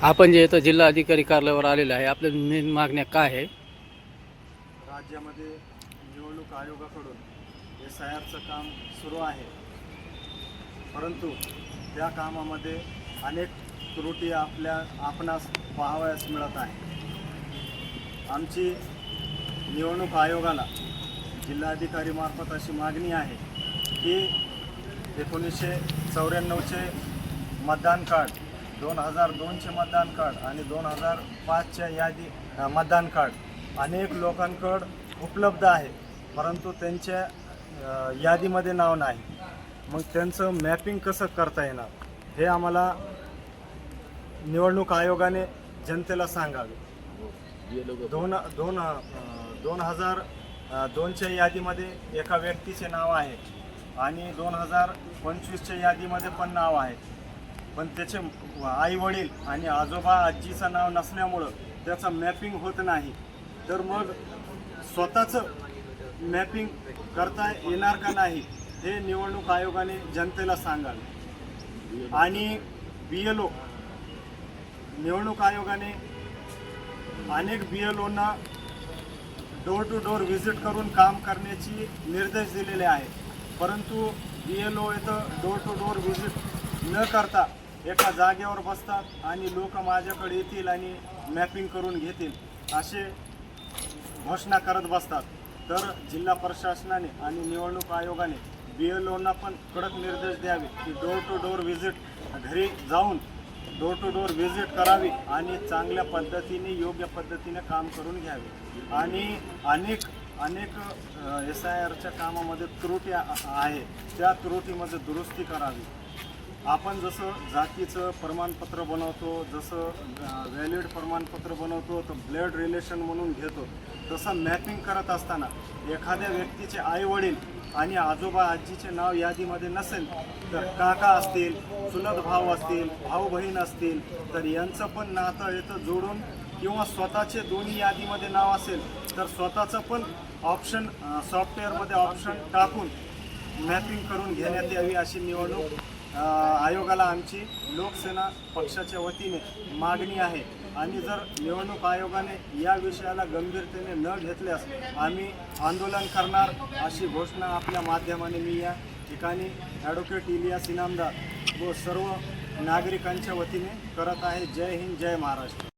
आपण जे इथं जिल्हा अधिकारी कार्यालयावर आलेलं आहे, आपल्या मेन मागण्या काय आहे? राज्यामध्ये निवडणूक आयोगाकडून SIRचं काम सुरू आहे, परंतु त्या कामामध्ये अनेक त्रुटी आपणास पाहावयास मिळत आहे. आमची निवडणूक आयोगाला जिल्हाधिकारीमार्फत अशी मागणी आहे की 1994चे मतदान कार्ड, 2002चे मतदान कार्ड आणि 2005च्या मतदान कार्ड अनेक लोकांकडे उपलब्ध आहे, परंतु त्यांच्या यादीमध्ये नाव नाही. मग त्यांचं मॅपिंग कसं करता येणार हे आम्हाला निवडणूक आयोगाने जनतेला सांगावे. 2002च्या यादीमध्ये एका व्यक्तीचे नाव आहे आणि 2025च्या यादीमध्ये पण नाव आहे, पण त्याचे आई वडील आणि आजोबा आजीचं नाव नसल्यामुळं त्याचं मॅपिंग होत नाही. तर मग स्वतःचं मॅपिंग करता येणार का नाही हे निवडणूक आयोगाने जनतेला सांगावे. आणि BLO निवडणूक आयोगाने अनेक BLOंना डोर टू डोर व्हिजिट करून काम करण्याची निर्देश दिलेले आहेत, परंतु BLO इथं डोर टू डोर व्हिजिट न करता एका जागेवर बसतात आणि लोक माझ्याकडे येतील आणि मॅपिंग करून घेतील असे घोषणा करत बसतात. तर जिल्हा प्रशासनाने आणि निवडणूक आयोगाने BLOंना पण कडक निर्देश द्यावे की डोर टू डोर व्हिजिट घरी जाऊन डोर टू डोर व्हिजिट करावी आणि चांगल्या पद्धतीने योग्य पद्धतीने काम करून घ्यावे. आणि अनेक SIRच्या कामामध्ये त्रुटी आहे, त्या त्रुटीमध्ये दुरुस्ती करावी. आपण जसं जातीचं प्रमाणपत्र बनवतो, जसं व्हॅलिड प्रमाणपत्र बनवतो, तर ब्लड रिलेशन म्हणून घेतो, तसं मॅपिंग करत असताना एखाद्या व्यक्तीचे आई वडील आणि आजोबा आजीचे नाव यादीमध्ये नसेल तर काका असतील, चुलत भाऊ असतील, भाऊ बहीण असतील तर यांचं पण नातं इथं जोडून किंवा स्वतःचे दोन्ही यादीमध्ये नाव असेल तर स्वतःचं पण ऑप्शन सॉफ्टवेअरमध्ये ऑप्शन टाकून मॅपिंग करून घेण्यात यावी अशी निवडणूक आयोगाला आमची लोकसेना पक्षाच्या वतीने मागणी आहे. आणि जर निवडणूक आयोगाने या विषयाला गंभीरतेने न घेतल्यास आम्ही आंदोलन करणार अशी घोषणा आपल्या माध्यमाने मी या ठिकाणी ॲडव्होकेट इलियास इनामदार व सर्व नागरिकांच्या वतीने करत आहे. जय हिंद, जय महाराष्ट्र.